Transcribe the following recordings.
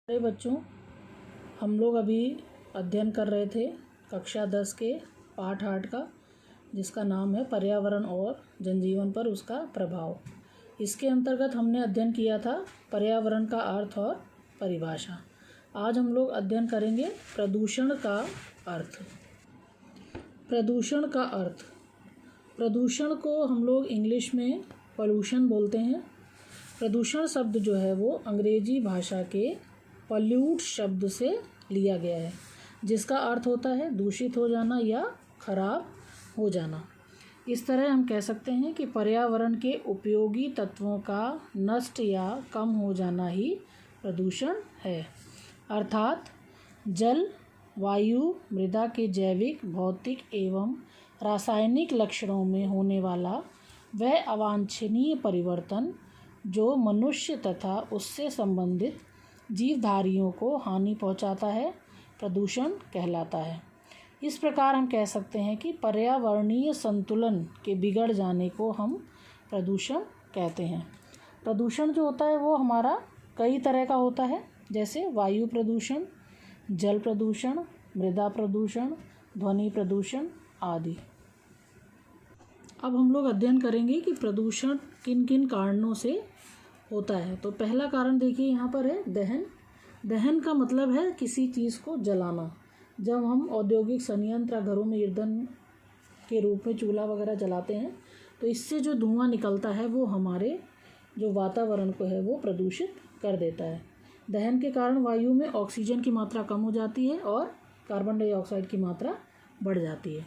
अरे बच्चों, हम लोग अभी अध्ययन कर रहे थे कक्षा 10 के पाठ 8 का, जिसका नाम है पर्यावरण और जनजीवन पर उसका प्रभाव। इसके अंतर्गत हमने अध्ययन किया था पर्यावरण का अर्थ और परिभाषा। आज हम लोग अध्ययन करेंगे प्रदूषण का अर्थ। प्रदूषण का अर्थ, प्रदूषण को हम लोग इंग्लिश में पॉल्यूशन बोलते हैं। प्रदूषण शब्द जो है वो अंग्रेजी भाषा के पॉल्यूट शब्द से लिया गया है, जिसका अर्थ होता है दूषित हो जाना या खराब हो जाना। इस तरह हम कह सकते हैं कि पर्यावरण के उपयोगी तत्वों का नष्ट या कम हो जाना ही प्रदूषण है। अर्थात जल, वायु, मृदा के जैविक, भौतिक एवं रासायनिक लक्षणों में होने वाला वह अवांछनीय परिवर्तन जो मनुष्य तथा उससे संबंधित जीवधारियों को हानि पहुंचाता है, प्रदूषण कहलाता है। इस प्रकार हम कह सकते हैं कि पर्यावरणीय संतुलन के बिगड़ जाने को हम प्रदूषण कहते हैं। प्रदूषण जो होता है वो हमारा कई तरह का होता है, जैसे वायु प्रदूषण, जल प्रदूषण, मृदा प्रदूषण, ध्वनि प्रदूषण आदि। अब हम लोग अध्ययन करेंगे कि प्रदूषण किन किन कारणों से होता है। तो पहला कारण देखिए यहाँ पर है दहन। दहन का मतलब है किसी चीज़ को जलाना। जब हम औद्योगिक संयंत्र घरों में ईंधन के रूप में चूल्हा वगैरह जलाते हैं तो इससे जो धुआं निकलता है वो हमारे जो वातावरण को है वो प्रदूषित कर देता है। दहन के कारण वायु में ऑक्सीजन की मात्रा कम हो जाती है और कार्बन डाइऑक्साइड की मात्रा बढ़ जाती है।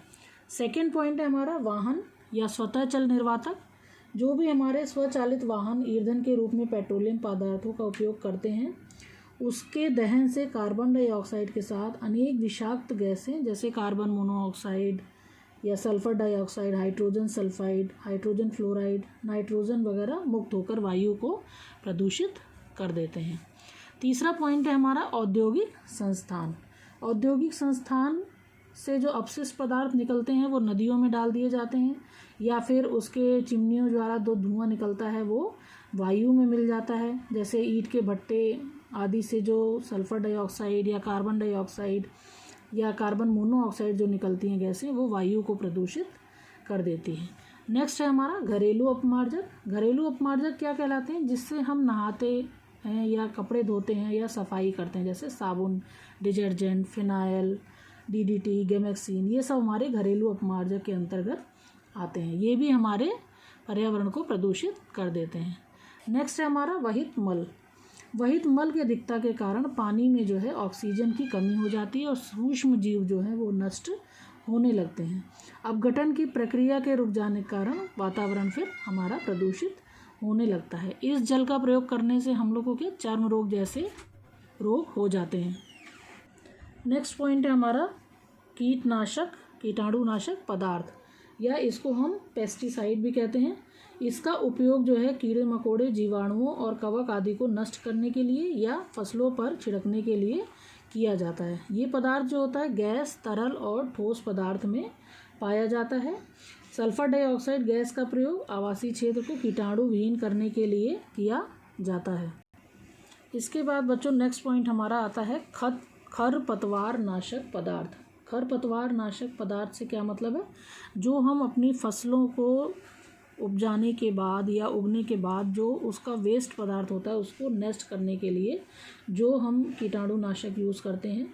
सेकेंड पॉइंट है हमारा वाहन या स्वतः चल निर्वातक। जो भी हमारे स्वचालित वाहन ईंधन के रूप में पेट्रोलियम पदार्थों का उपयोग करते हैं, उसके दहन से कार्बन डाइऑक्साइड के साथ अनेक विषाक्त गैसें जैसे कार्बन मोनोऑक्साइड या sulphur dioxide, hydrogen sulphide, hydrogen fluoride, nitrogen वगैरह मुक्त होकर वायु को प्रदूषित कर देते हैं। तीसरा पॉइंट है हमारा औद्योगिक संस्थान। औद्योगिक संस्थान से जो अपशिष्ट पदार्थ निकलते हैं वो नदियों में डाल दिए जाते हैं या फिर उसके चिमनियों द्वारा जो धुआं निकलता है वो वायु में मिल जाता है। जैसे ईंट के भट्टे आदि से जो सल्फर डाइऑक्साइड या कार्बन डाइऑक्साइड या कार्बन मोनोऑक्साइड जो निकलती हैं गैसें, वो वायु को प्रदूषित कर देती हैं। नेक्स्ट है हमारा घरेलू अपमार्जक। घरेलू अपमार्जक क्या कहलाते हैं? जिससे हम नहाते हैं या कपड़े धोते हैं या सफाई करते हैं, जैसे साबुन, डिटर्जेंट, फिनाइल, डीडीटी, गेमेक्सिन, ये सब हमारे घरेलू अपमार्जक के अंतर्गत आते हैं। ये भी हमारे पर्यावरण को प्रदूषित कर देते हैं। नेक्स्ट है हमारा वहित मल। वहित मल की अधिकता के कारण पानी में जो है ऑक्सीजन की कमी हो जाती है और सूक्ष्म जीव जो है वो नष्ट होने लगते हैं। अपघटन की प्रक्रिया के रुक जाने के कारण वातावरण फिर हमारा प्रदूषित होने लगता है। इस जल का प्रयोग करने से हम लोगों के चर्म रोग जैसे रोग हो जाते हैं। नेक्स्ट पॉइंट है हमारा कीटनाशक, कीटाणुनाशक पदार्थ, या इसको हम पेस्टिसाइड भी कहते हैं। इसका उपयोग जो है कीड़े मकोड़े, जीवाणुओं और कवक आदि को नष्ट करने के लिए या फसलों पर छिड़कने के लिए किया जाता है। ये पदार्थ जो होता है गैस, तरल और ठोस पदार्थ में पाया जाता है। सल्फर डाइऑक्साइड गैस का प्रयोग आवासीय क्षेत्र को कीटाणु विहीन करने के लिए किया जाता है। इसके बाद बच्चों नेक्स्ट पॉइंट हमारा आता है खरपतवार नाशक पदार्थ। खरपतवार नाशक पदार्थ से क्या मतलब है? जो हम अपनी फसलों को उपजाने के बाद या उगने के बाद जो उसका वेस्ट पदार्थ होता है उसको नष्ट करने के लिए जो हम कीटाणुनाशक यूज़ करते हैं,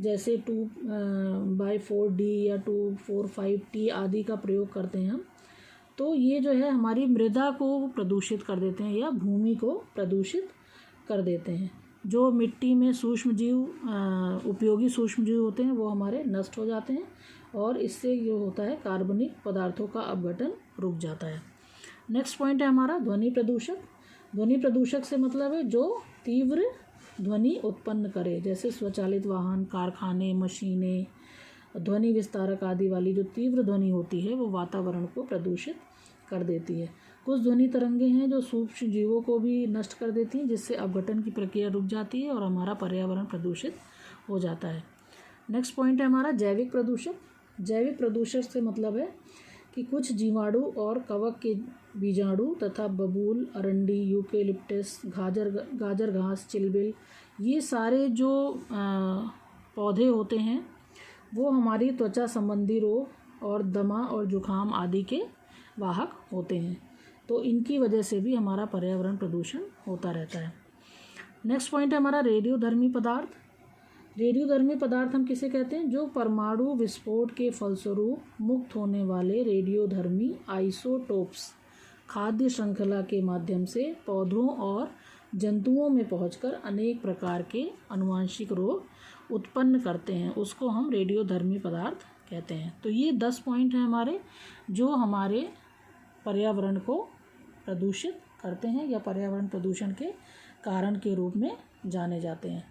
जैसे 2,4-D या 2,4,5-T आदि का प्रयोग करते हैं हम, तो ये जो है हमारी मृदा को प्रदूषित कर देते हैं या भूमि को प्रदूषित कर देते हैं। जो मिट्टी में सूक्ष्म जीव, उपयोगी सूक्ष्म जीव होते हैं वो हमारे नष्ट हो जाते हैं और इससे जो होता है कार्बनिक पदार्थों का अपघटन रुक जाता है। नेक्स्ट पॉइंट है हमारा ध्वनि प्रदूषक। ध्वनि प्रदूषक से मतलब है जो तीव्र ध्वनि उत्पन्न करे, जैसे स्वचालित वाहन, कारखाने, मशीनें, ध्वनि विस्तारक आदि वाली जो तीव्र ध्वनि होती है वो वातावरण को प्रदूषित कर देती है। कुछ ध्वनि तरंगे हैं जो सूक्ष्म जीवों को भी नष्ट कर देती हैं, जिससे अपघटन की प्रक्रिया रुक जाती है और हमारा पर्यावरण प्रदूषित हो जाता है। नेक्स्ट पॉइंट है हमारा जैविक प्रदूषक। जैविक प्रदूषक से मतलब है कि कुछ जीवाणु और कवक के बीजाणु तथा बबूल, अरंडी, यूकेलिप्टस, गाजर घास, चिलबिल ये सारे जो पौधे होते हैं वो हमारी त्वचा संबंधी रोग और दमा और जुखाम आदि के वाहक होते हैं। तो इनकी वजह से भी हमारा पर्यावरण प्रदूषण होता रहता है। नेक्स्ट पॉइंट है हमारा रेडियोधर्मी पदार्थ। रेडियोधर्मी पदार्थ हम किसे कहते हैं? जो परमाणु विस्फोट के फलस्वरूप मुक्त होने वाले रेडियोधर्मी आइसोटोप्स खाद्य श्रृंखला के माध्यम से पौधों और जंतुओं में पहुंचकर अनेक प्रकार के आनुवंशिक रोग उत्पन्न करते हैं, उसको हम रेडियोधर्मी पदार्थ कहते हैं। तो ये 10 पॉइंट हैं हमारे, जो हमारे पर्यावरण को प्रदूषित करते हैं या पर्यावरण प्रदूषण के कारण के रूप में जाने जाते हैं।